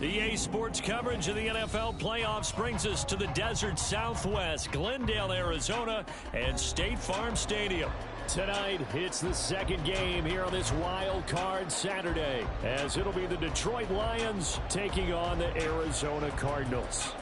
EA Sports coverage of the NFL playoffs brings us to the desert Southwest, Glendale, Arizona, and State Farm Stadium. Tonight, it's the second game here on this wild card Saturday, as it'll be the Detroit Lions taking on the Arizona Cardinals.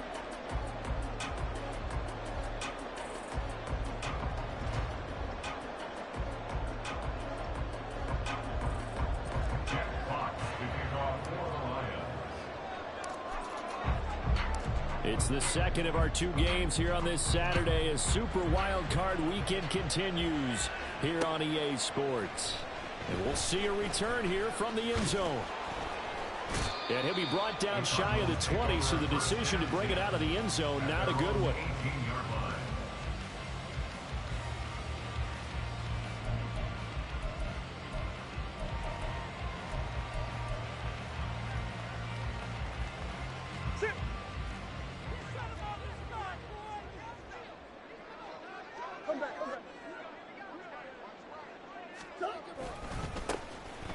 It's the second of our two games here on this Saturday as Super Wild Card Weekend continues here on EA Sports. And we'll see a return here from the end zone. And he'll be brought down shy of the 20, so the decision to bring it out of the end zone, not a good one.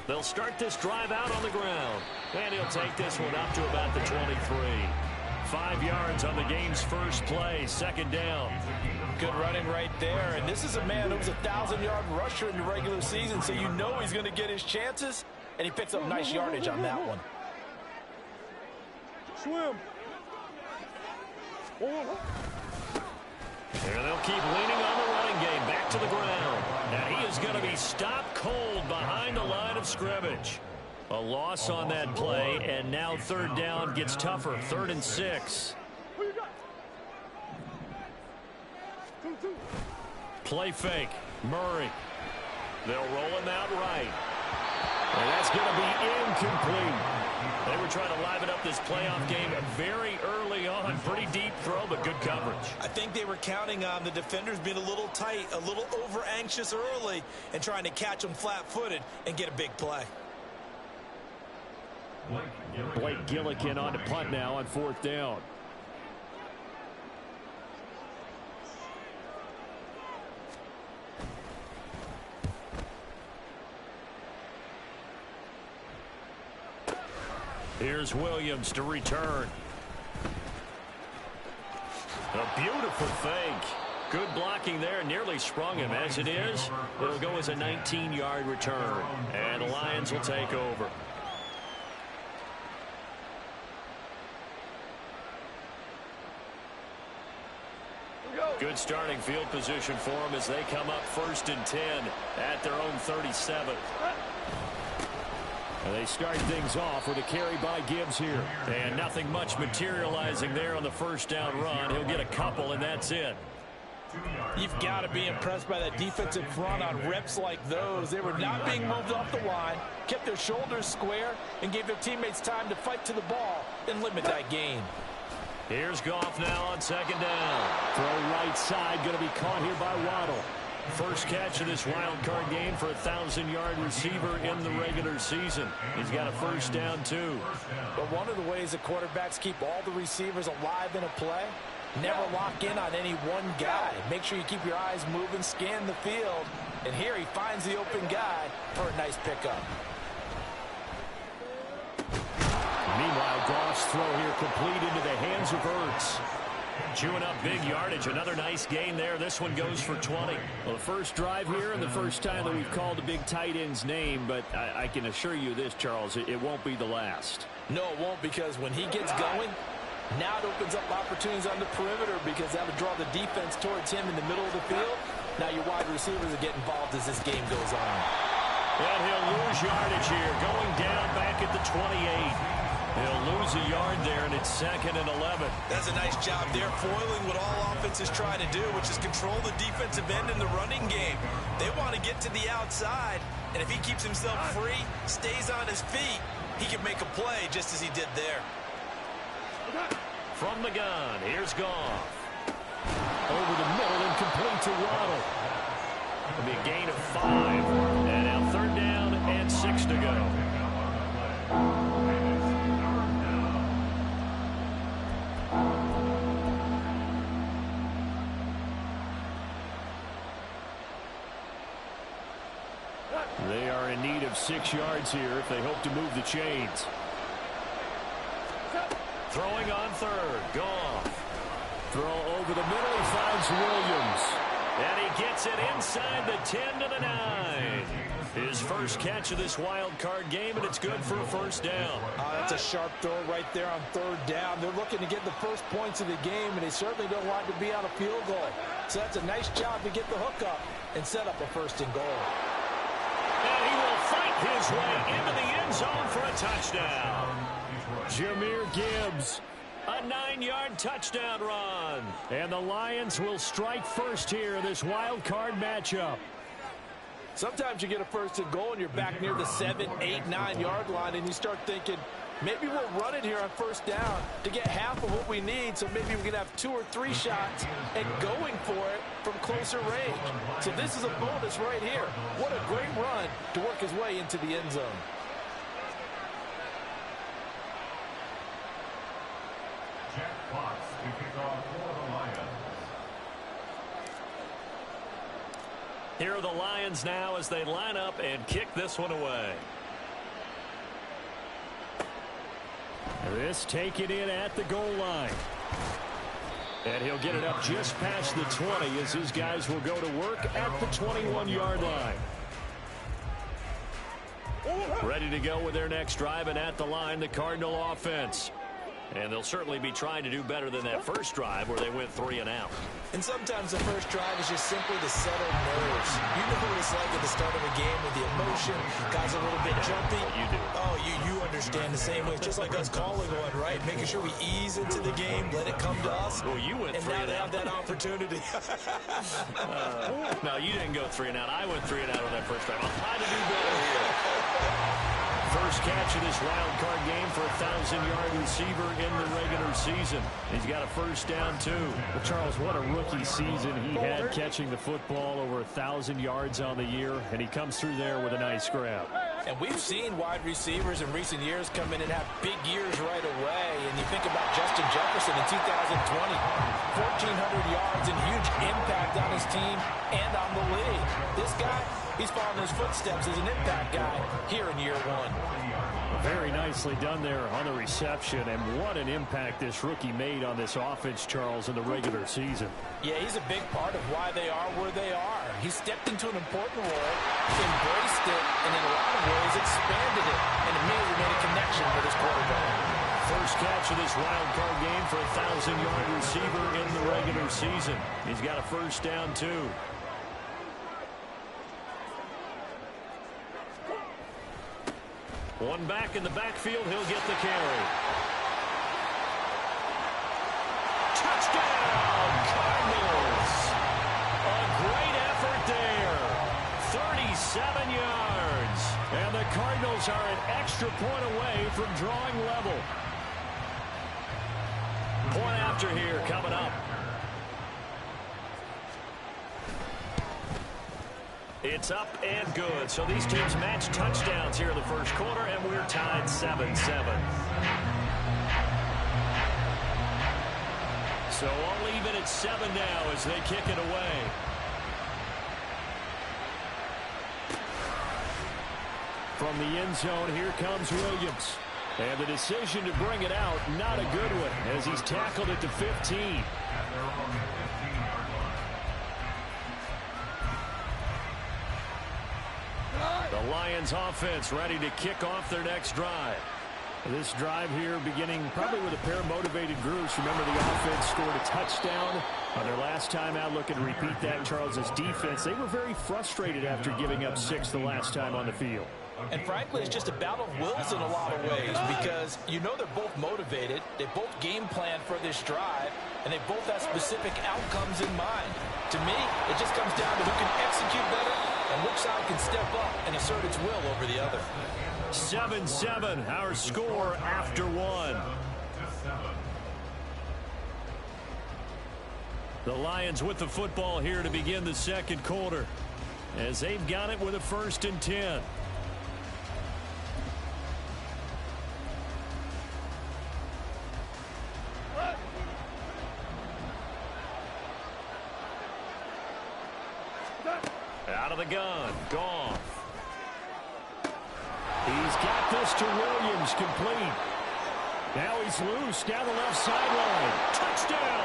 They'll start this drive out on the ground. And he'll take this one up to about the 23. 5 yards on the game's first play, second down. Good running right there. And this is a man who was a 1,000-yard rusher in the regular season, so you know he's going to get his chances. And he picks up nice yardage on that one. Swim. There they'll keep leaning on the running game. Back to the ground. And he is going to be stopped cold behind the line of scrimmage. A loss on that play, and now third down gets tougher. 3rd and 6. Play fake. Murray. They'll roll him out right. And that's going to be incomplete. They were trying to liven up this playoff game very early on. Pretty deep throw, but good coverage. I think they were counting on the defenders being a little tight, a little over-anxious early, and trying to catch them flat-footed and get a big play. Blake Gillikin on to punt now on 4th down. Here's Williams to return. A beautiful fake. Good blocking there. Nearly sprung him. As it is, it'll go as a 19-yard return. And the Lions will take over. Good starting field position for them as they come up 1st and 10 at their own 37. And they start things off with a carry by Gibbs here. And nothing much materializing there on the first down run. He'll get a couple, and that's it. You've got to be impressed by that defensive front on reps like those. They were not being moved off the line, kept their shoulders square, and gave their teammates time to fight to the ball and limit that gain. Here's Goff now on second down. Throw right side, going to be caught here by Waddle. First catch of this wild card game for a 1,000-yard receiver in the regular season. He's got a first down, too. But one of the ways that quarterbacks keep all the receivers alive in a play, never lock in on any one guy. Make sure you keep your eyes moving, scan the field. And here he finds the open guy for a nice pickup. Meanwhile, Goff's throw here complete into the hands of Ertz. Chewing up big yardage. Another nice gain there. This one goes for 20. Well, the first drive here and the first time that we've called a big tight end's name, but I can assure you this, Charles, it won't be the last. No, it won't, because when he gets going, now it opens up opportunities on the perimeter because that would draw the defense towards him in the middle of the field. Now your wide receivers are getting involved as this game goes on. And he'll lose yardage here, going down back at the 28. He'll lose a yard there, and it's 2nd and 11. That's a nice job there, foiling what all offenses try to do, which is control the defensive end in the running game. They want to get to the outside, and if he keeps himself free, stays on his feet, he can make a play just as he did there. From the gun, here's Goff. Over the middle and complete to Waddle. It'll be a gain of 5. And now 3rd down and 6 to go. They are in need of 6 yards here if they hope to move the chains. Throwing on 3rd. Goff. Throw over the middle. He finds Williams. And he gets it inside the 10 to the 9. His first catch of this wild card game, and it's good for a first down. That's a sharp throw right there on 3rd down. They're looking to get the first points of the game, and they certainly don't want to be on a field goal. So that's a nice job to get the hook up and set up a 1st and goal. And he will fight his way into the end zone for a touchdown. Jahmyr Gibbs, a 9-yard touchdown run. And the Lions will strike first here in this wild card matchup. Sometimes you get a 1st and goal and you're back near the 7, 8, 9-yard line, and you start thinking, maybe we'll run it here on 1st down to get half of what we need, so maybe we can have 2 or 3 shots and going for it from closer range. So this is a bonus right here. What a great run to work his way into the end zone. Here are the Lions now as they line up and kick this one away. This taken in at the goal line. And he'll get it up just past the 20 as his guys will go to work at the 21-yard line. Ready to go with their next drive, and at the line, the Cardinal offense. And they'll certainly be trying to do better than that first drive where they went 3 and out. And sometimes the first drive is just simply to settle nerves. You know what it's like at the start of a game with the emotion, guys a little bit jumpy. You do. Oh, you understand the same way. Just like us calling one, right? Making sure we ease into the game, let it come to us. Well, you went 3 and out. And now they have that opportunity. No, you didn't go 3 and out. I went 3 and out on that first drive. I'll try to do better here. First catch of this wild card game for a 1,000-yard receiver in the regular season. He's got a first down, too. Well, Charles, what a rookie season he had catching the football, over 1,000 yards on the year, and he comes through there with a nice grab. And we've seen wide receivers in recent years come in and have big years right away. And you think about Justin Jefferson in 2020, 1,400 yards and huge impact on his team and on the league. This guy, he's following his footsteps as an impact guy here in year 1. Very nicely done there on the reception, and what an impact this rookie made on this offense, Charles, in the regular season. Yeah, he's a big part of why they are where they are. He stepped into an important role, embraced it, and in a lot of ways expanded it, and immediately made a connection with his quarterback. First catch of this wild card game for a 1,000-yard receiver in the regular season. He's got a first down, too. One back in the backfield, he'll get the carry. Touchdown, Cardinals! A great effort there. 37 yards. And the Cardinals are an extra point away from drawing level. Point after here coming up. It's up and good. So these teams match touchdowns here in the first quarter, and we're tied 7-7. So all even at 7 now as they kick it away. From the end zone, here comes Williams. And the decision to bring it out, not a good one, as he's tackled at the 15. The Lions offense ready to kick off their next drive. This drive here beginning probably with a pair of motivated groups. Remember, the offense scored a touchdown on their last time out. Looking to repeat that. Charles's defense, they were very frustrated after giving up 6 the last time on the field. And frankly, it's just a battle of wills in a lot of ways because you know they're both motivated. They both game plan for this drive, and they both have specific outcomes in mind. To me, it just comes down to who can execute better and which side can step up and assert its will over the other. 7-7, our score after 1. The Lions with the football here to begin the second quarter as they've got it with a 1st and 10. Out of the gun, gone. He's got this to Williams, complete. Now he's loose down the left sideline. Touchdown!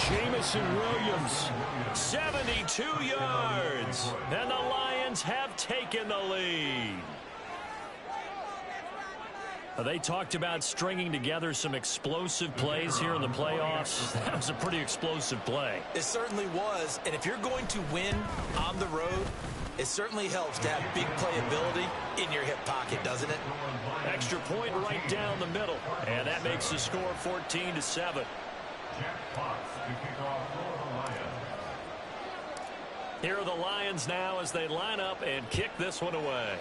Jamison Williams, 72 yards. And the Lions have taken the lead. They talked about stringing together some explosive plays here in the playoffs. That was a pretty explosive play. It certainly was. And if you're going to win on the road, it certainly helps to have big playability in your hip pocket, doesn't it? Extra point right down the middle. And that makes the score 14-7. Here are the Lions now as they line up and kick this one away.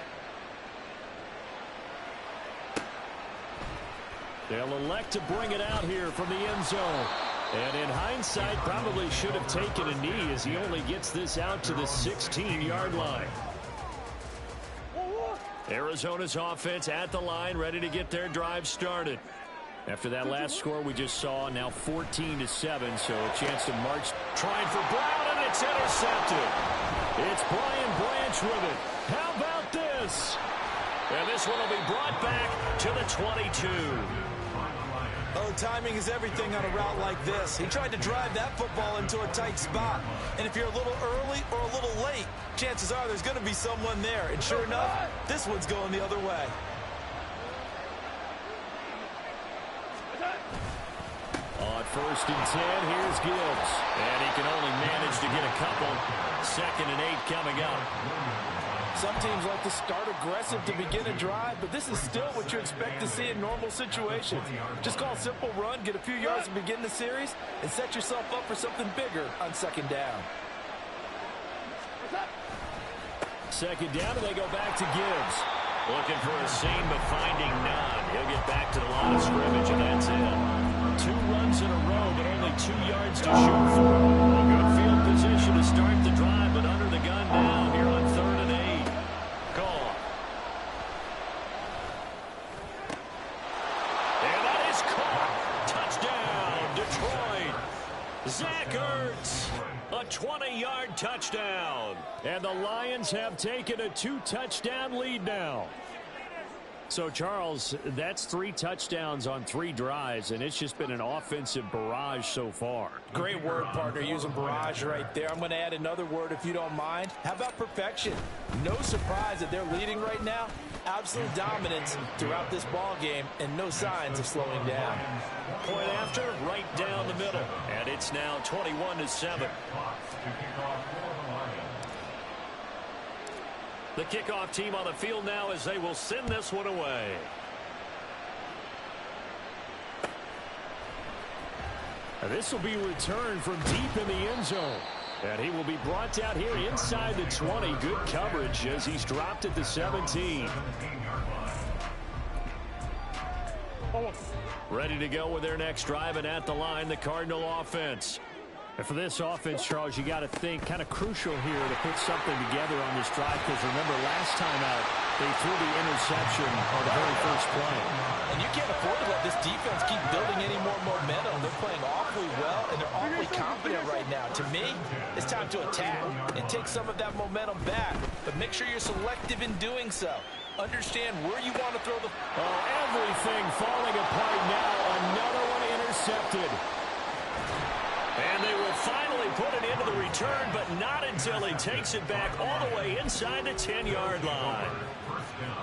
They'll elect to bring it out here from the end zone. And in hindsight, probably should have taken a knee as he only gets this out to the 16-yard line. Arizona's offense at the line, ready to get their drive started. After that last score we just saw, now 14-7, so a chance to march. Trying for Brown, and it's intercepted. It's Brian Branch with it. How about this? And this one will be brought back to the 22. Oh, timing is everything on a route like this. He tried to drive that football into a tight spot. And if you're a little early or a little late, chances are there's going to be someone there. And sure enough, this one's going the other way. On 1st and 10, here's Gibbs. And he can only manage to get a couple. 2nd and 8 coming up. Some teams like to start aggressive to begin a drive, but this is still what you expect to see in normal situations. Just call a simple run, get a few yards to begin the series, and set yourself up for something bigger on 2nd down. 2nd down, and they go back to Gibbs. Looking for a seam, but finding none. He'll get back to the line of scrimmage, and that's it. 2 runs in a row, but only 2 yards to shoot for. A good field position to start the drive, but under the gun now here on 3rd and 8. Gone. And that is caught. Touchdown, Detroit. Zach Ertz, a 20-yard touchdown. And the Lions have taken a 2-touchdown lead now. So, Charles, that's 3 touchdowns on 3 drives, and it's just been an offensive barrage so far. Great word, partner, using barrage right there. I'm going to add another word if you don't mind. How about perfection? No surprise that they're leading right now. Absolute dominance throughout this ball game, and no signs of slowing down. Point after, right down the middle. And it's now 21-7. The kickoff team on the field now as they will send this one away. And this will be returned from deep in the end zone. And he will be brought down here inside the 20. Good coverage as he's dropped at the 17. Ready to go with their next drive, and at the line, the Cardinal offense. And for this offense, Charles, you got to think kind of crucial here to put something together on this drive, because remember, last time out, they threw the interception on the very first play. And you can't afford to let this defense keep building any more momentum. They're playing awfully well, and they're awfully confident right now. To me, it's time to attack and take some of that momentum back. But make sure you're selective in doing so. Understand where you want to throw the... Oh, everything falling apart now. Another one intercepted. And they will finally put it into the return, but not until he takes it back all the way inside the 10-yard line.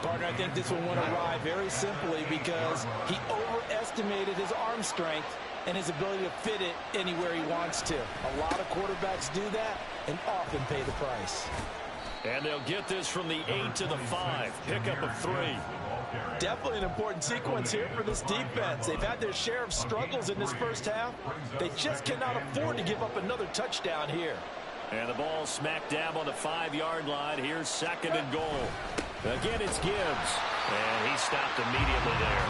Partner, I think this one went awry very simply because he overestimated his arm strength and his ability to fit it anywhere he wants to. A lot of quarterbacks do that and often pay the price. And they'll get this from the 8 to the 5. Pickup of 3. Definitely an important sequence here for this defense. They've had their share of struggles in this first half. They just cannot afford to give up another touchdown here. And the ball smack dab on the 5-yard line. Here's 2nd and goal. Again, it's Gibbs. And he stopped immediately there.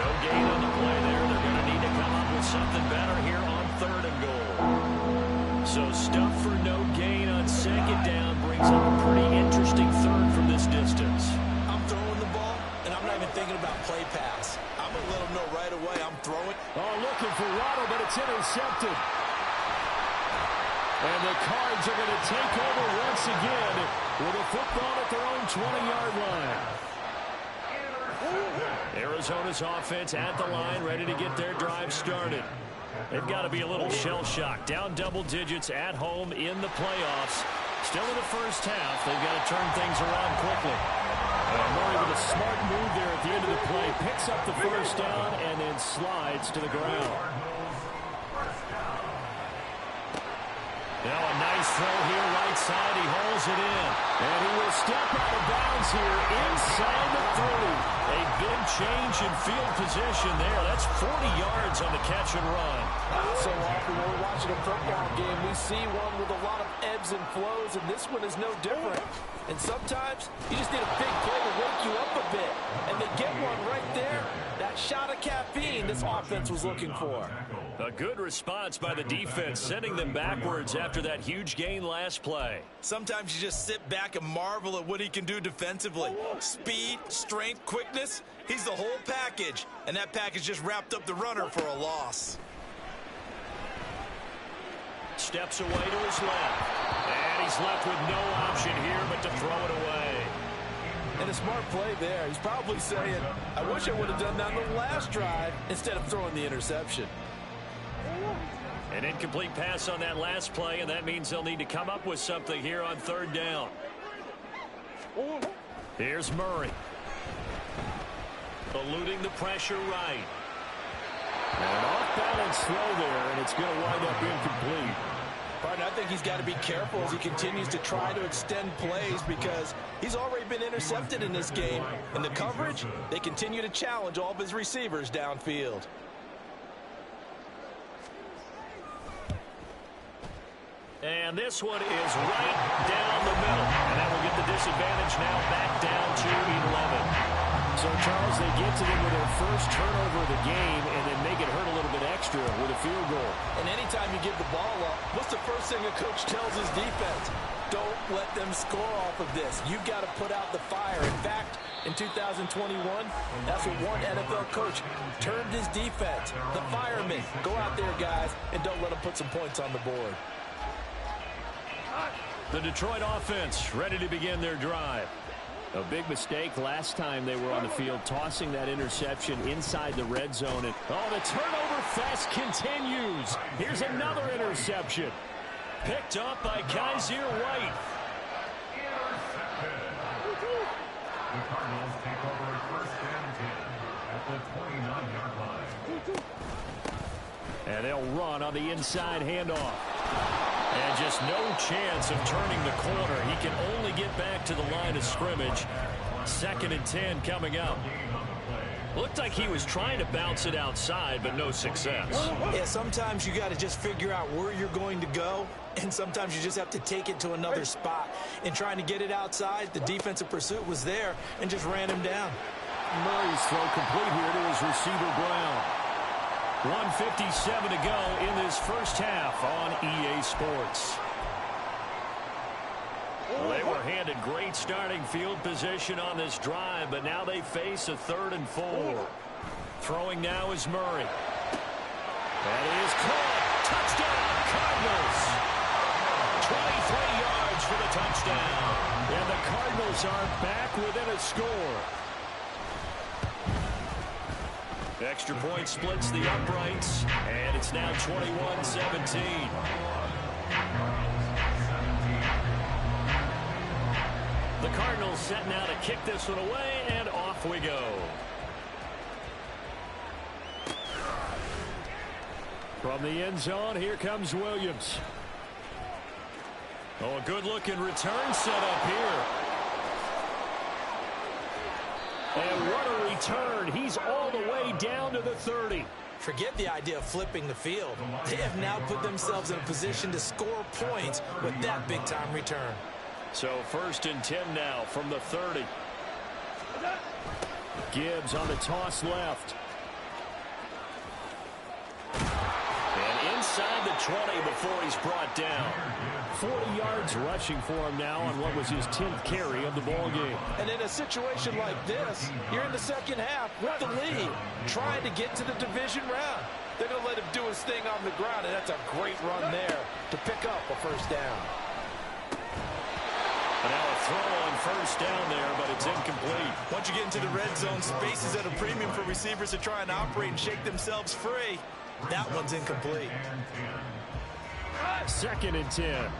No gain on the play there. They're going to need to come up with something better here on 3rd and goal. So stuff for no gain on 2nd down brings up a pretty interesting 3rd from this distance. I'm throwing the ball, and I'm not even thinking about play pass. I'm going to let them know right away I'm throwing. Oh, looking for Waddle, but it's intercepted. And the Cards are going to take over once again with a football at their own 20-yard line. Arizona's offense at the line, ready to get their drive started. They've got to be a little shell-shocked. Down double digits at home in the playoffs. Still in the first half. They've got to turn things around quickly. Murray with a smart move there at the end of the play. Picks up the first down and then slides to the ground. Now a nice throw here right side. He hauls it in. And he will step out of bounds here inside the 30. A big change in field position there. That's 40 yards on the catch and run. So often when we're watching a football game, we see one with a lot of ebbs and flows, and this one is no different. And sometimes you just need a big play to wake you up a bit. And they get one right there. That shot of caffeine this offense was looking for. A good response by the defense, sending them backwards after that huge gain last play. Sometimes you just sit back and marvel at what he can do defensively. Speed, strength, quickness, he's the whole package. And that package just wrapped up the runner for a loss. Steps away to his left. And he's left with no option here but to throw it away. And a smart play there. He's probably saying, I wish I would have done that on the last drive instead of throwing the interception. An incomplete pass on that last play, and that means they'll need to come up with something here on 3rd down. Here's Murray. Eluding the pressure right. An off-balance throw there, and it's going to wind up incomplete. Partner, I think he's got to be careful as he continues to try to extend plays because he's already been intercepted in this game. In the coverage, they continue to challenge all of his receivers downfield. And this one is right down the middle. And that will get the disadvantage now back down to 11. So, Charles, they get to them with their first turnover of the game and then make it hurt a little bit extra with a field goal. And anytime you give the ball up, what's the first thing a coach tells his defense? Don't let them score off of this. You've got to put out the fire. In fact, in 2021, that's what one NFL coach termed his defense. The firemen. Go out there, guys, and don't let them put some points on the board. The Detroit offense ready to begin their drive. A big mistake last time they were on the field, tossing that interception inside the red zone. And, oh, the turnover fest continues. Here's another interception. Picked up by Kaiser White. The Cardinals take over at 1st and 10 at the 29-yard line. And they'll run on the inside handoff. And just no chance of turning the corner. He can only get back to the line of scrimmage. 2nd and 10 coming up. Looked like he was trying to bounce it outside, but no success. Yeah, sometimes you got to just figure out where you're going to go, and sometimes you just have to take it to another spot. In trying to get it outside, the defensive pursuit was there and just ran him down. Murray's throw complete here to his receiver, Brown. 1:57 to go in this first half on EA Sports. Well, they were handed great starting field position on this drive, but now they face a 3rd and 4. Throwing now is Murray. That is caught. Touchdown, Cardinals. 23 yards for the touchdown. And the Cardinals are back within a score. Extra point splits the uprights, and it's now 21-17. The Cardinals set now to kick this one away, and off we go. From the end zone, here comes Williams. Oh, a good-looking return set up here. And what a return. He's all the way down to the 30. Forget the idea of flipping the field. They have now put themselves in a position to score points with that big-time return. So 1st and 10 now from the 30. Gibbs on the toss left. And inside the 20 before he's brought down. 40 yards rushing for him now on what was his 10th carry of the ball game. And in a situation like this, you're in the second half with the lead, trying to get to the division round. They're going to let him do his thing on the ground, and that's a great run there to pick up a first down. And now a throw on first down there, but it's incomplete. Once you get into the red zone, space is at a premium for receivers to try and operate and shake themselves free. That one's incomplete. 2nd and 10.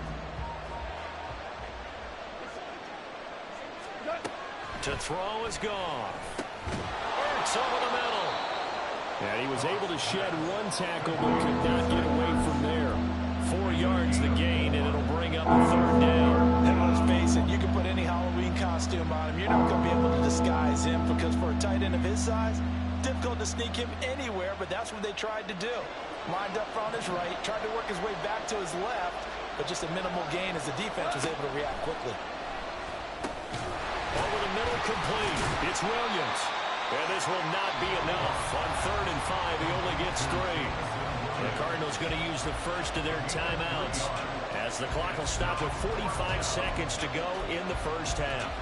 To throw is gone. It's over the middle. And he was able to shed one tackle, but could not get away from there. 4 yards the gain, and it'll bring up a 3rd down. And let's face it, you can put any Halloween costume on him. You're not going to be able to disguise him, because for a tight end of his size, difficult to sneak him anywhere, but that's what they tried to do. Lined up on his right, tried to work his way back to his left, but just a minimal gain as the defense was able to react quickly. Over the middle, complete. It's Williams. And this will not be enough. On 3rd and 5, he only gets 3. The Cardinals going to use the first of their timeouts, as the clock will stop with 45 seconds to go in the first half.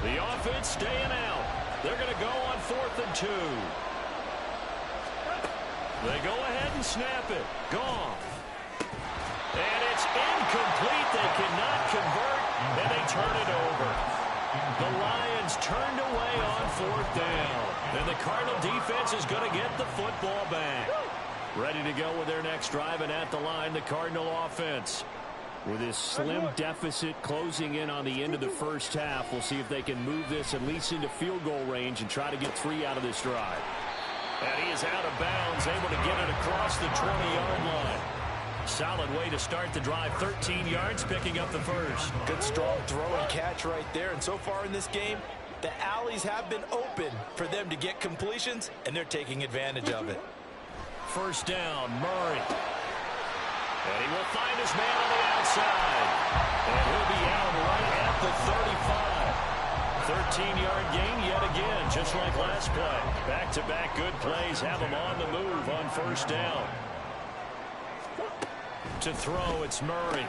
The offense staying out. They're going to go on 4th and 2. They go ahead and snap it. Gone. And it's incomplete. They cannot convert, and they turn it over. The Lions turned away on 4th down. And the Cardinal defense is going to get the football back. Ready to go with their next drive, and at the line, the Cardinal offense. With this slim deficit closing in on the end of the first half, we'll see if they can move this at least into field goal range and try to get 3 out of this drive. And he is out of bounds, able to get it across the 20-yard line. Solid way to start the drive. 13 yards, picking up the first. Good, strong throw and catch right there. And so far in this game, the alleys have been open for them to get completions, and they're taking advantage of it. First down, Murray. And he will find his man on the outside. And he'll be out right at the 35. 13-yard gain yet again, just like last play. Back-to-back good plays have him on the move on first down. To throw, it's Murray.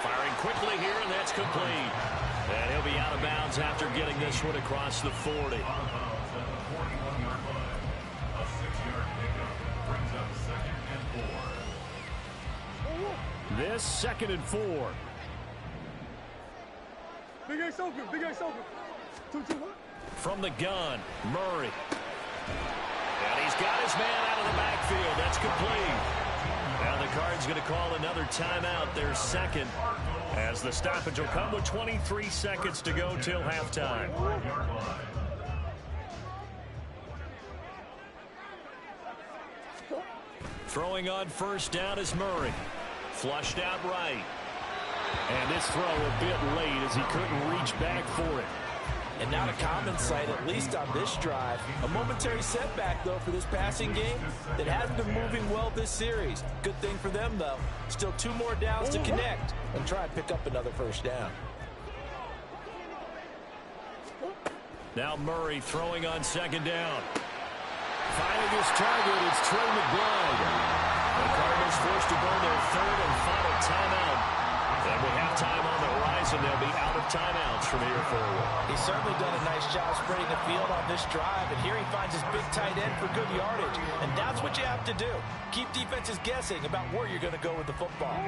Firing quickly here, and that's complete. And he'll be out of bounds after getting this one across the 40. This 2nd and 4. Big Ace open, Big Ace open. 2-2-1. From the gun, Murray. And he's got his man out of the backfield. That's complete. Now the Cards going to call another timeout, their 2nd, as the stoppage will come with 23 seconds to go till halftime. Throwing on first down is Murray. Flushed out right. And this throw a bit late as he couldn't reach back for it. And not a common sight, at least on this drive. A momentary setback, though, for this passing game that has been moving well this series. Good thing for them, though. Still 2 more downs to connect and try and pick up another first down. Now Murray throwing on second down. Finding his target, it's Trey McBride. The Cardinals forced to burn their 3rd and final timeout. And with halftime on the horizon, they'll be out of timeouts from here forward. He's certainly done a nice job spreading the field on this drive, and here he finds his big tight end for good yardage. And that's what you have to do. Keep defenses guessing about where you're going to go with the football.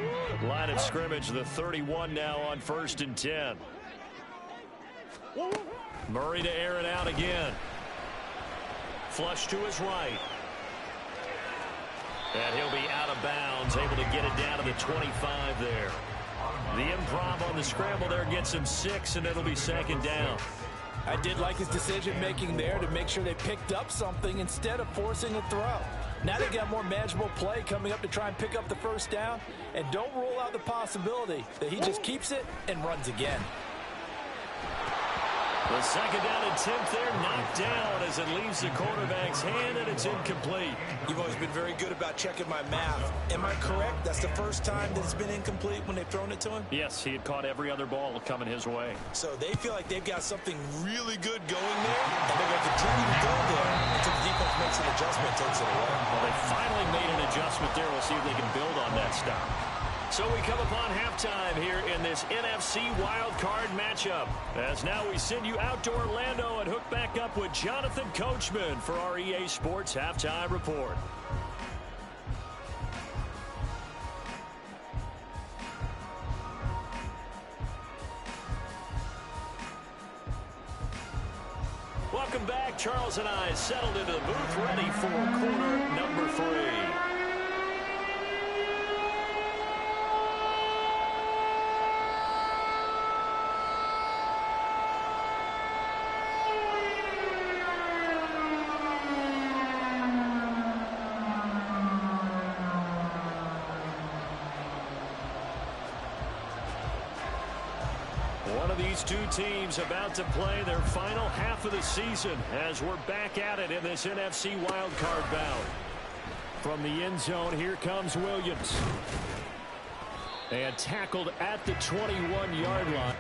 Line of scrimmage, the 31 now on 1st and 10. Murray to air it out again. Flush to his right. And he'll be out of bounds, able to get it down to the 25 there. The improv on the scramble there gets him 6, and it'll be 2nd down. I did like his decision-making there to make sure they picked up something instead of forcing a throw. Now they got more manageable play coming up to try and pick up the first down, and don't rule out the possibility that he just keeps it and runs again. The 2nd down and 10th there, knocked down as it leaves the quarterback's hand, and it's incomplete. You've always been very good about checking my math. Am I correct? That's the first time that it's been incomplete when they've thrown it to him? Yes, he had caught every other ball coming his way. So they feel like they've got something really good going there, and they're going to continue to go there until the defense makes an adjustment, takes it away. Well, they finally made an adjustment there. We'll see if they can build on that stop. So we come upon halftime here in this NFC wildcard matchup. As now we send you out to Orlando and hook back up with Jonathan Coachman for our EA Sports Halftime Report. Welcome back. Charles and I settled into the booth, ready for quarter number 3. These two teams about to play their final half of the season as we're back at it in this NFC wildcard bout. From the end zone, here comes Williams. And tackled at the 21-yard line.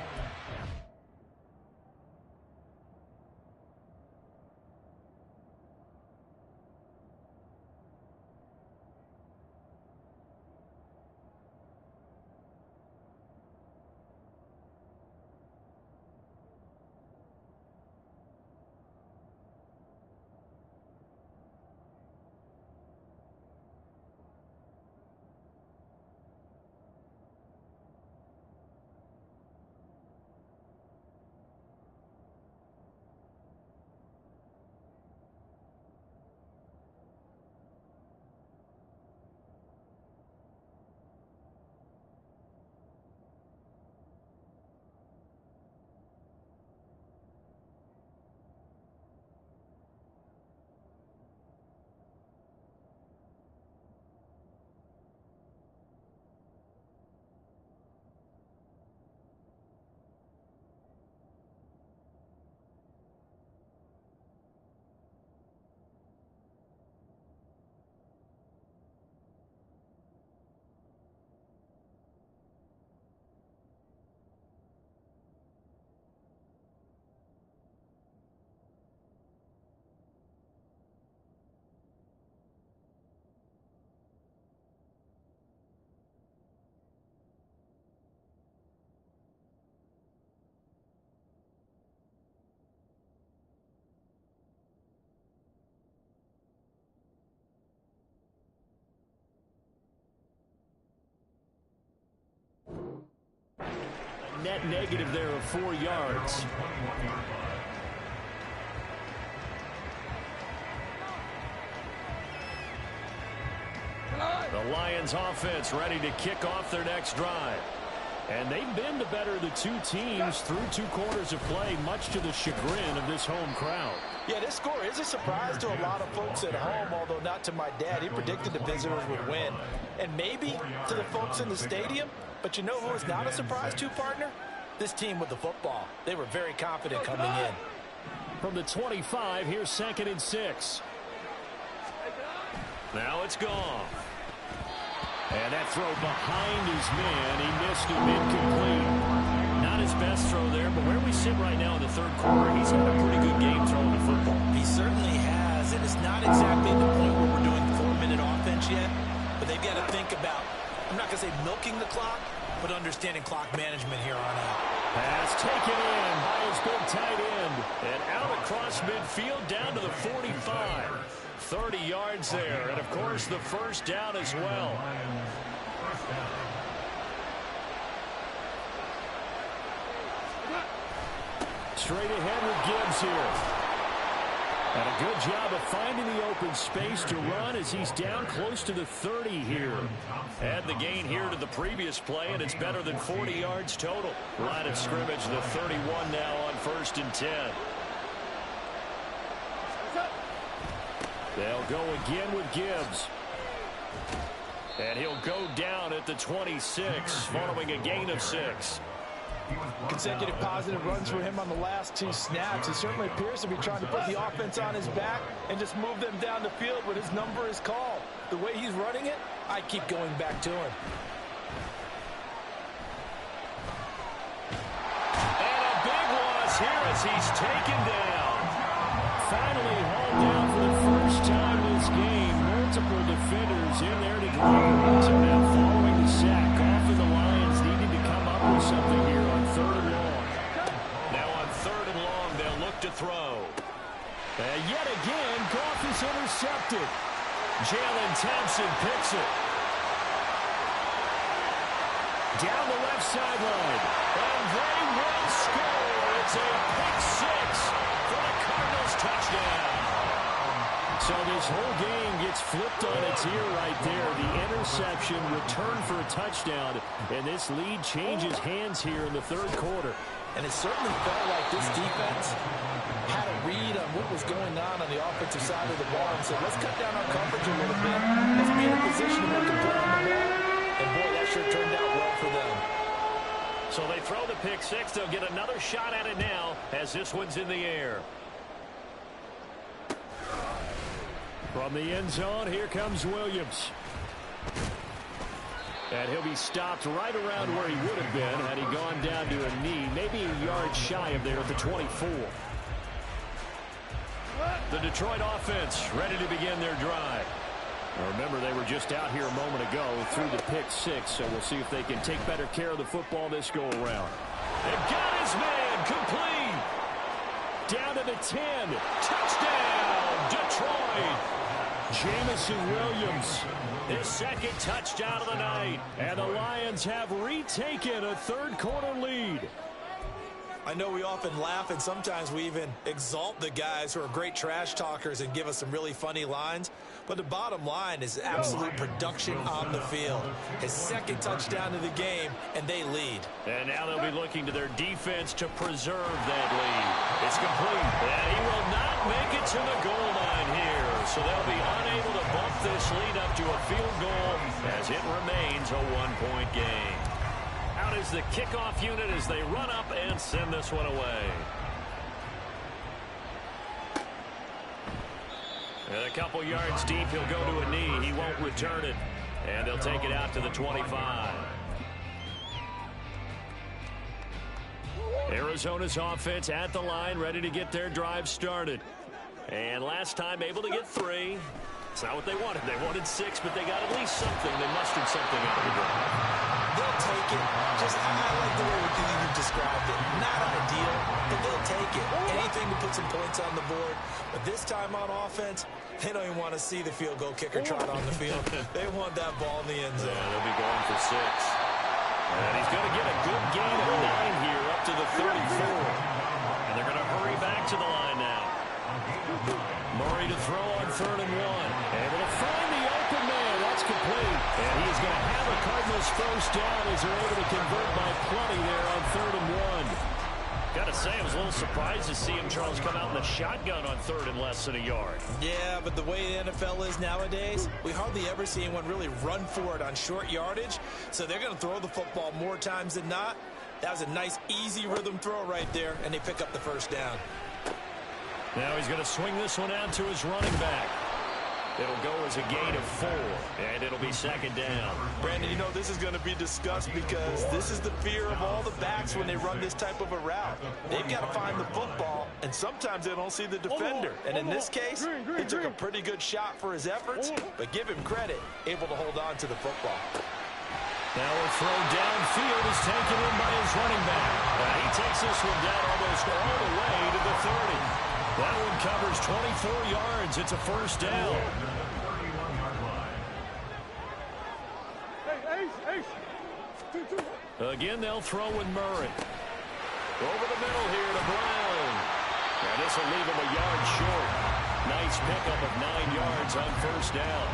Net negative there of 4 yards. The Lions offense ready to kick off their next drive. And they've been the better of the two teams through 2 quarters of play, much to the chagrin of this home crowd. Yeah, this score is a surprise to a lot of folks at home, although not to my dad. He predicted the visitors would win. And maybe to the folks in the stadium, but you know who is not a surprise to, partner? this team with the football. They were very confident coming in. From the 25, here's 2nd and 6. Now it's gone. And that throw behind his man. He missed him incomplete. Not his best throw there, but where we sit right now in the 3rd quarter, he's had a pretty good game throwing the football. He certainly has, and it's not exactly the point where we're doing 4-minute offense yet, but they've got to think about, I'm not going to say milking the clock, but understanding clock management here on out. Pass taken in by his big tight end. And out across midfield down to the 45. 30 yards there. And, of course, the first down as well. Straight ahead with Gibbs here. And a good job of finding the open space to run as he's down close to the 30 here. Add the gain here to the previous play, and it's better than 40 yards total. Line of scrimmage, the 31 now on 1st and 10. They'll go again with Gibbs. And he'll go down at the 26, following a gain of 6. Consecutive positive runs for him on the last 2 snaps. He certainly appears to be trying to put the offense on his back and just move them down the field when his number is called. The way he's running it, I keep going back to him. And a big loss here as he's taken down. Finally hauled down for the first time this game. Multiple defenders in there to deliver. So now following the sack, often the Lions needing to come up with something here on 3rd and long. Now on 3rd and long, they'll look to throw. And yet again, Goff is intercepted. Jalen Thompson picks it. Down the left sideline. And they will score. It's a pick 6 for the Cardinals touchdown. So this whole game gets flipped on its ear right there. The interception, return for a touchdown, and this lead changes hands here in the 3rd quarter. And it certainly felt like this defense had a read on what was going on the offensive side of the ball and said, let's cut down our coverage a little bit. Let's be in a position to make a play on the ball. And boy, that sure turned out well for them. So they throw the pick 6. They'll get another shot at it now as this one's in the air. From the end zone, here comes Williams. And he'll be stopped right around where he would have been had he gone down to a knee, maybe a yard shy of there at the 24. The Detroit offense ready to begin their drive. Now remember, they were just out here a moment ago through the pick 6, so we'll see if they can take better care of the football this go-around. They've got his man complete. Down to the 10. Touchdown, Detroit. Jamison Williams, his 2nd touchdown of the night. And the Lions have retaken a 3rd quarter lead. I know we often laugh and sometimes we even exalt the guys who are great trash talkers and give us some really funny lines. But the bottom line is absolute production on the field. His 2nd touchdown of the game, and they lead. And now they'll be looking to their defense to preserve that lead. It's complete. And he will not make it to the goal line here. So they'll be unable to bump this lead up to a field goal as it remains a 1-point game. Out is the kickoff unit as they run up and send this one away. And a couple yards deep, he'll go to a knee. He won't return it. And they'll take it out to the 25. Arizona's offense at the line, ready to get their drive started. And last time able to get 3. It's not what they wanted. They wanted 6, but they got at least something. They mustered something out of the drive. They'll take it. Just, I like the way you've described it. Not ideal, but they'll take it. Anything to put some points on the board. But this time on offense, they don't even want to see the field goal kicker trot on the field. They want that ball in the end zone. Yeah, they'll be going for 6. And he's going to get a good gain of 9 here up to the 34. And they're going to hurry back to the line now. Murray to throw on 3rd and 1. Able to find the open man. That's complete. And he's going to have a Cardinals first down as they're able to convert by plenty there on 3rd and 1. Got to say, I was a little surprised to see him, Charles, come out in the shotgun on 3rd and less than a yard. Yeah, but the way the NFL is nowadays, we hardly ever see anyone really run for it on short yardage. So they're going to throw the football more times than not. That was a nice, easy rhythm throw right there, and they pick up the first down. Now he's going to swing this one out to his running back. It'll go as a gain of 4, and it'll be second down. Brandon, you know, this is going to be discussed because this is the fear of all the backs when they run this type of a route. They've got to find the football, and sometimes they don't see the defender. And in this case, he took a pretty good shot for his efforts, but give him credit, able to hold on to the football. Now a throw downfield is taken in by his running back. He takes this one down almost all the way to the 30. That one covers 24 yards. It's a first down. Again, they'll throw with Murray. Over the middle here to Brown. And this will leave him a yard short. Nice pickup of 9 yards on first down.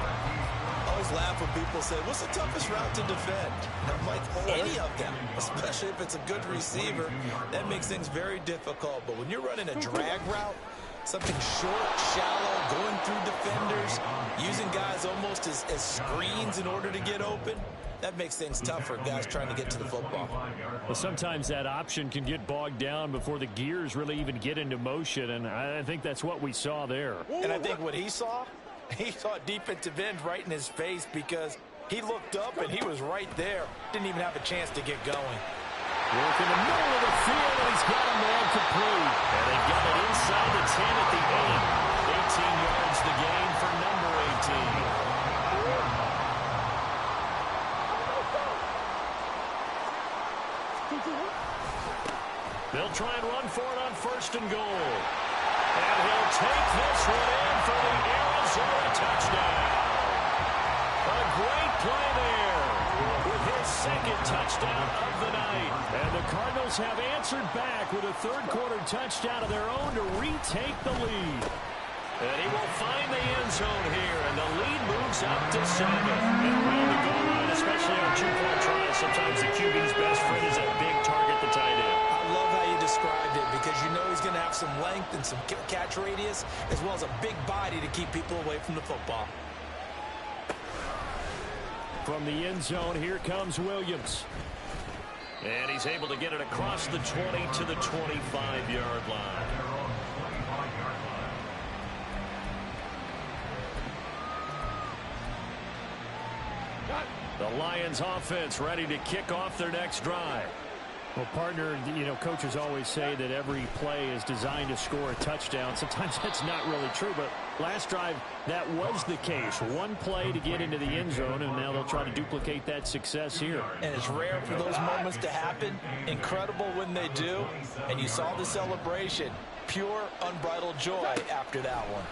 I always laugh when people say, what's the toughest route to defend? And I'm like, any of them, especially if it's a good receiver. That makes things very difficult. But when you're running a drag route, something short, shallow, going through defenders, using guys almost as screens in order to get open, that makes things tough for guys trying to get to the football. Well, sometimes that option can get bogged down before the gears really even get into motion, and I think that's what we saw there. And I think what he saw defensive end right in his face because he looked up and he was right there. Didn't even have a chance to get going. Work in the middle of the field, and he's got a man complete. And they've got it inside the 10 at the 8. 18 yards the gain for number 18. They'll try and run for it on first and goal. And he'll take this one in for the Arizona touchdown. A great play there with his second touchdown of the night. And the Cardinals have answered back with a third-quarter touchdown of their own to retake the lead. And he will find the end zone here, and the lead moves up to 7. And around the goal line, especially on two-point tries, sometimes the QB's best friend is a big target, the tight end. I love how you described it because you know he's going to have some length and some catch radius as well as a big body to keep people away from the football. From the end zone, here comes Williams. And he's able to get it across the 20 to the 25-yard line. The Lions offense ready to kick off their next drive. Well, partner, you know, coaches always say that every play is designed to score a touchdown. Sometimes that's not really true, but last drive, that was the case. One play to get into the end zone, and now they'll try to duplicate that success here. And it's rare for those moments to happen. Incredible when they do. And you saw the celebration. Pure, unbridled joy after that one.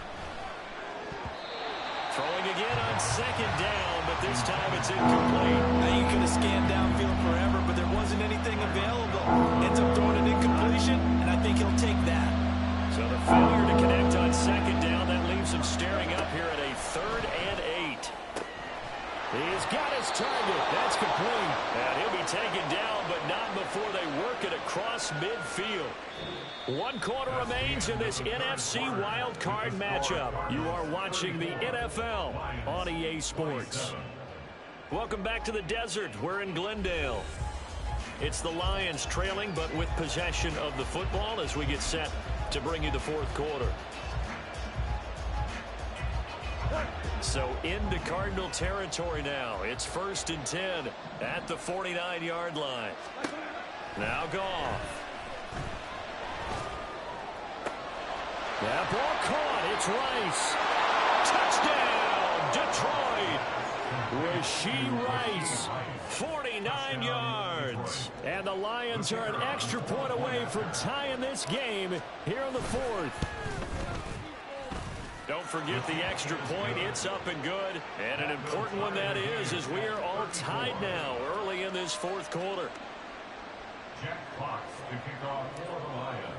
Throwing again on second down, but this time it's incomplete. Now you could have scanned downfield forever, but there wasn't anything available. Ends up throwing an incompletion, and I think he'll take that. So the failure to connect on second down, that leaves him staring up here at a 3rd and 8. He's got his target. That's complete. And he'll be taken down, but not before they work it across midfield. 1 quarter remains in this NFC Wild Card matchup. You are watching the NFL on EA Sports. Welcome back to the desert. We're in Glendale. It's the Lions trailing, but with possession of the football as we get set to bring you the 4th quarter. So into Cardinal territory now. It's 1st and 10 at the 49-yard line. Now Goff. That ball caught. It's Rice. Touchdown, Detroit. Rashee Rice, 49 yards. And the Lions are an extra point away from tying this game here in the 4th. Don't forget the extra point. It's up and good. And an important one that is, as we are all tied now early in this 4th quarter. Jack Fox to kick off for the Lions.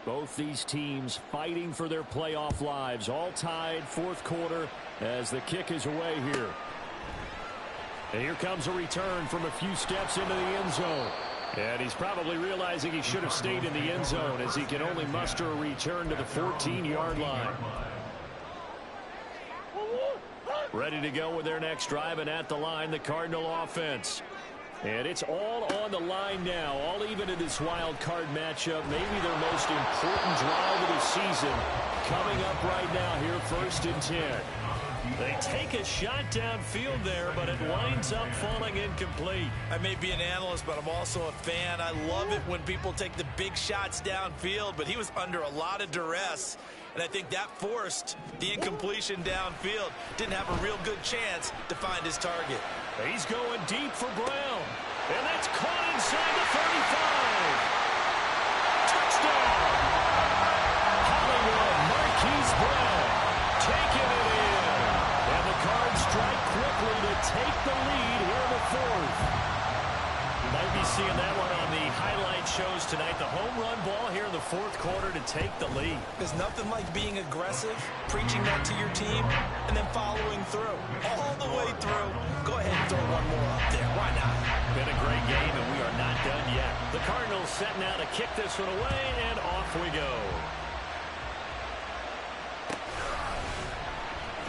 Both these teams fighting for their playoff lives. All tied, 4th quarter as the kick is away here. And here comes a return from a few steps into the end zone. And he's probably realizing he should have stayed in the end zone as he can only muster a return to the 14-yard line. Ready to go with their next drive, and at the line, the Cardinal offense. And it's all on the line now, all even in this wild card matchup. Maybe their most important drive of the season coming up right now here, 1st and 10. They take a shot downfield there, but it winds up falling incomplete. I may be an analyst, but I'm also a fan. I love it when people take the big shots downfield, but he was under a lot of duress, and I think that forced the incompletion downfield. Didn't have a real good chance to find his target. He's going deep for Brown, and that's caught inside the 35. Touchdown! Hollywood Marquise Brown taking it in. And the Cards strike quickly to take the lead here in the 4th. You might be seeing that one on the highlight shows tonight. The home run ball here in the 4th quarter to take the lead. There's nothing like being aggressive, preaching that to your team, and then following through. All the way through. Go ahead and throw one more up there. Why not? Been a great game, and we are not done yet. The Cardinals set now to kick this one away, and off we go.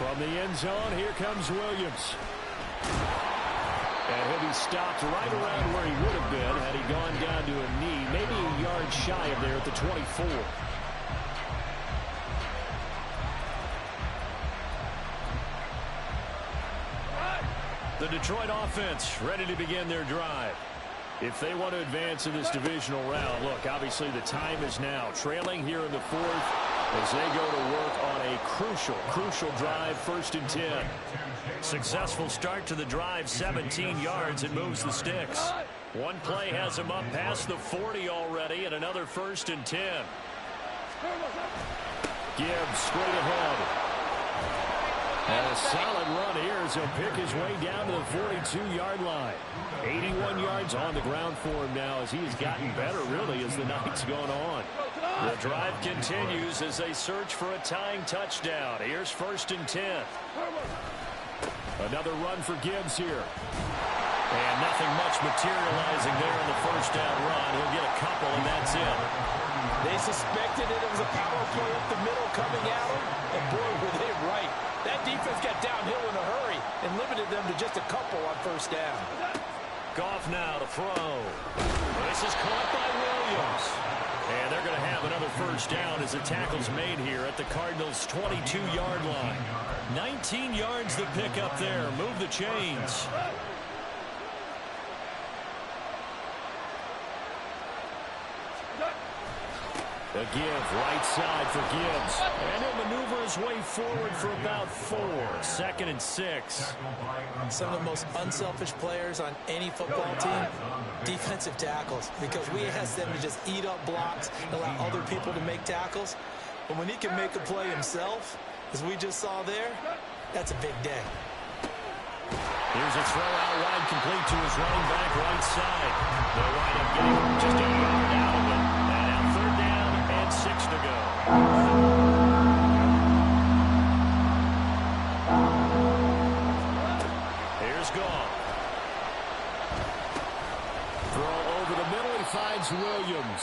From the end zone, here comes Williams. And he'll be stopped right around where he would have been had he gone down to a knee, maybe a yard shy of there at the 24. The Detroit offense ready to begin their drive. If they want to advance in this divisional round, look, obviously the time is now. Trailing here in the 4th as they go to work on a crucial drive, 1st and 10. Successful start to the drive, 17 yards, and moves the sticks. One play has him up past the 40 already, and another 1st and 10. Gibbs straight ahead. And a solid run here as he'll pick his way down to the 42-yard line. 81 yards on the ground for him now as he has gotten better, really, as the night's gone on. The drive continues as they search for a tying touchdown. Here's 1st and 10. Another run for Gibbs here. And nothing much materializing there in the 1st down run. He'll get a couple, and that's it. They suspected it was a power play up the middle coming at them, and boy, were they right. That defense got downhill in a hurry and limited them to just a couple on 1st down. Goff now to throw. This is caught by Williams. And they're going to have another 1st down as the tackle's made here at the Cardinals' 22-yard line. 19 yards the pick up there. Move the chains. A give, right side for Gibbs. And he'll maneuver his way forward for about 4. 2nd and 6. Some of the most unselfish players on any football team, defensive tackles, because we ask them to just eat up blocks and allow other people to make tackles. But when he can make a play himself, as we just saw there, that's a big day. Here's a throw out wide, complete to his running back right side. They'll wind up getting just a yard out of it. And now 3rd down and 6 to go. Here's Goff. Throw over the middle, he finds Williams.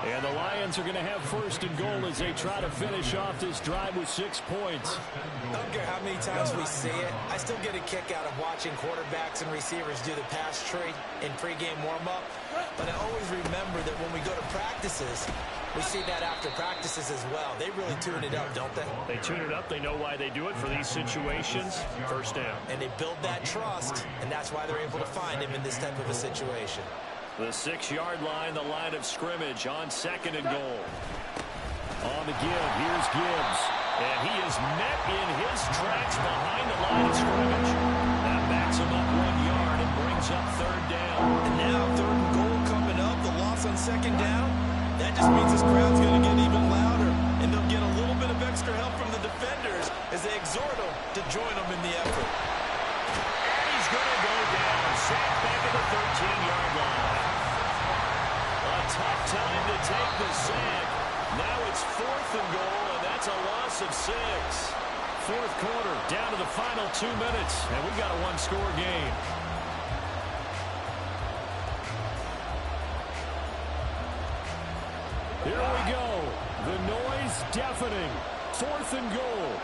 And the Lions are going to have 1st and goal as they try to finish off this drive with 6 points. I don't care how many times we see it. I still get a kick out of watching quarterbacks and receivers do the pass tree in pregame warm-up. But I always remember that when we go to practices, we see that after practices as well. They really tune it up, don't they? They tune it up. They know why they do it for these situations. 1st down. And they build that trust, and that's why they're able to find him in this type of a situation. The 6-yard line, the line of scrimmage on 2nd and goal. On the give, here's Gibbs. And he is met in his tracks behind the line of scrimmage. That backs him up 1 yard and brings up 3rd down. And now 3rd and goal coming up, the loss on 2nd down. That just means this crowd's going to get even louder. And they'll get a little bit of extra help from the defenders as they exhort them to join them in the effort. And he's going to go down. Sacked back at the 13-yard line. Tough time to take the sack. Now it's 4th and goal, and that's a loss of 6. 4th quarter, down to the final 2 minutes, and we got a 1-score game. Here we go. The noise deafening. 4th and goal.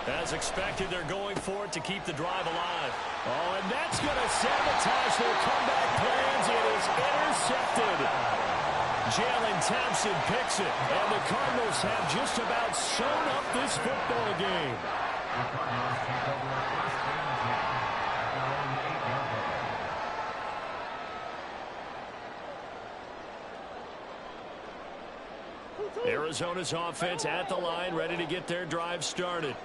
As expected, they're going for it to keep the drive alive. Oh, and that's going to sabotage their comeback plans. It is intercepted. Jalen Thompson picks it, and the Cardinals have just about sewn up this football game. The Cardinals take over a first down and 10 at their own 8-yard line. Arizona's offense at the line, ready to get their drive started.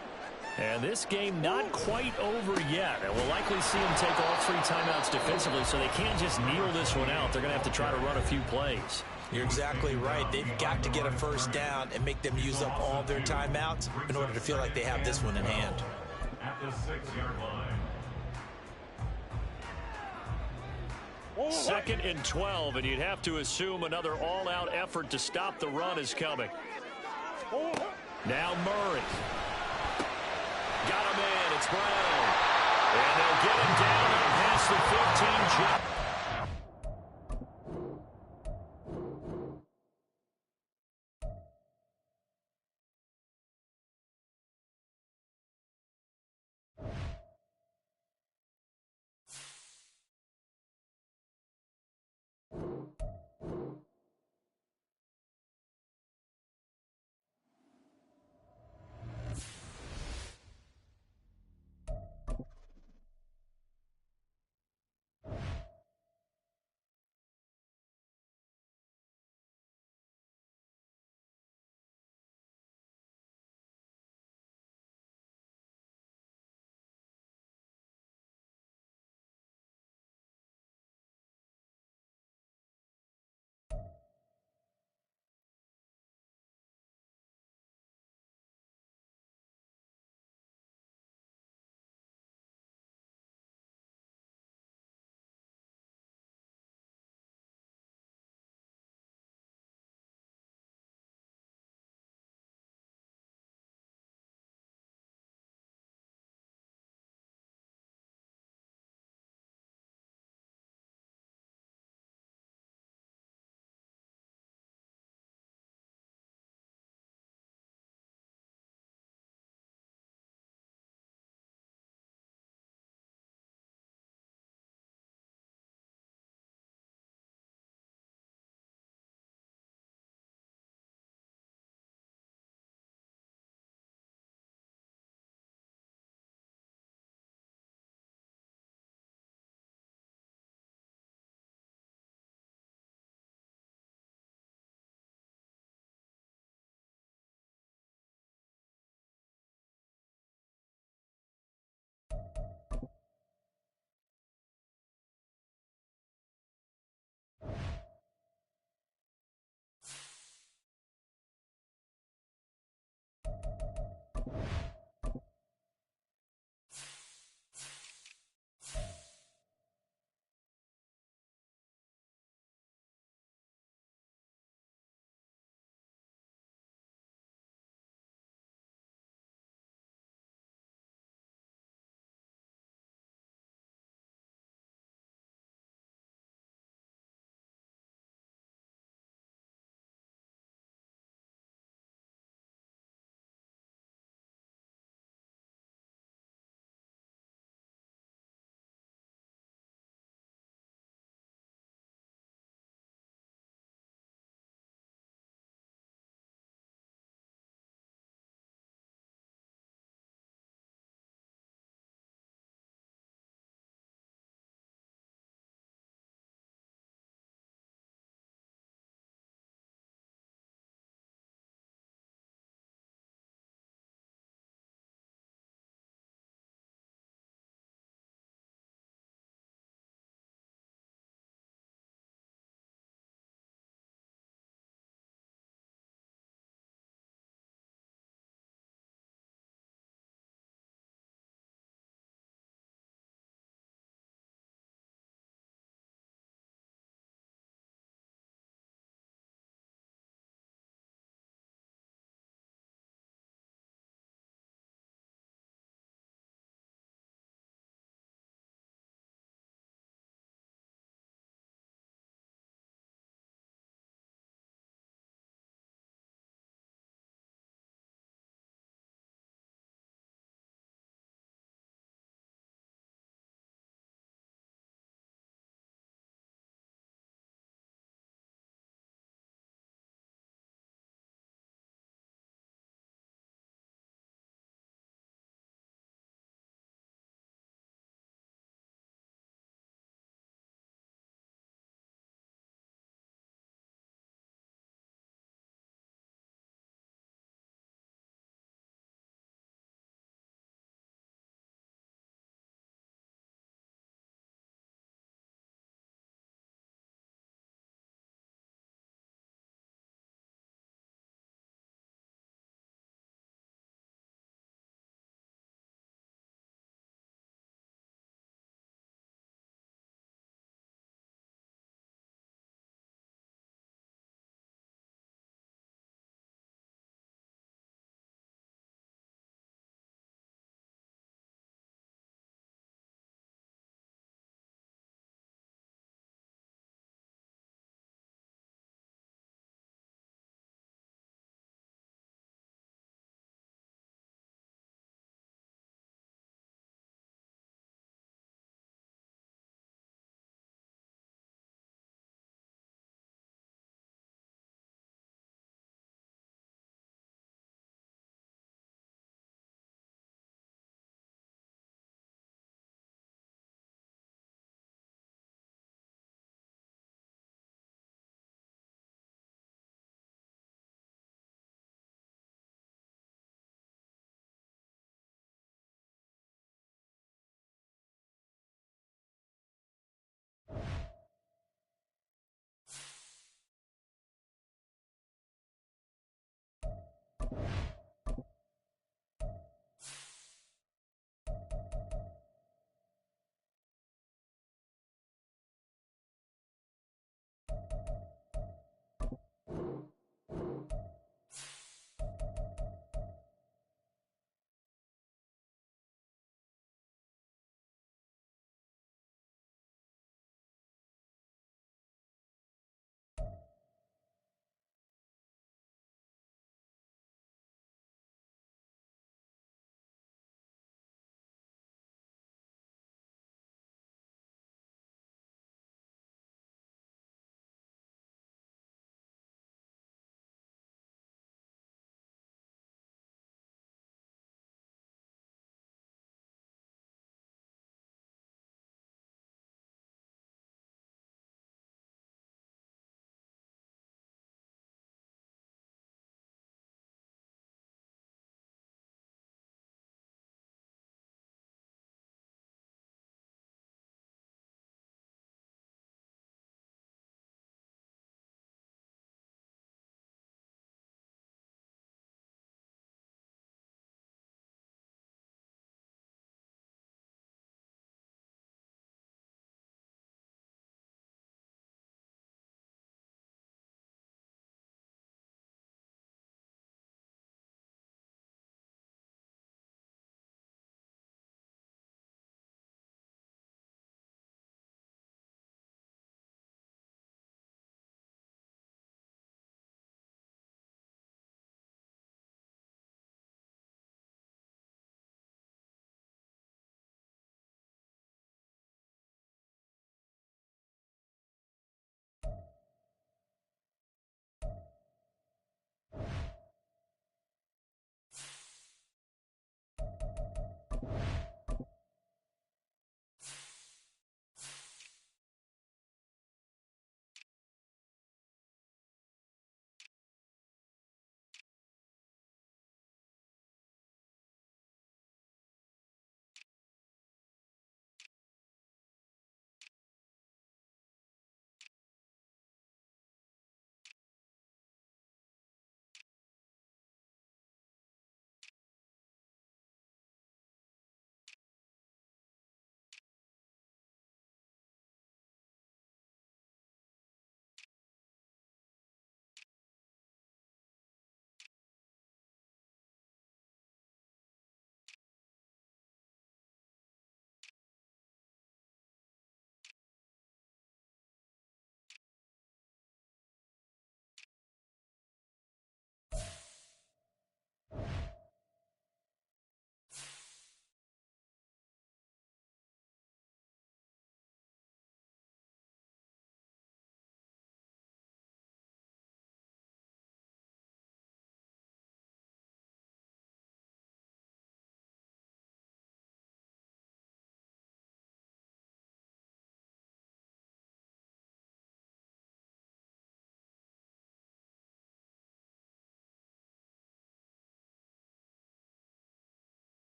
And this game not quite over yet. And we'll likely see them take all 3 timeouts defensively, so they can't just kneel this one out. They're going to have to try to run a few plays. You're exactly right. They've got to get a first down and make them use up all their timeouts in order to feel like they have this one in hand. At the 6-yard line. 2nd and 12, and you'd have to assume another all-out effort to stop the run is coming. Now Murray. Got him in. It's Brown. And they'll get him down past the 15.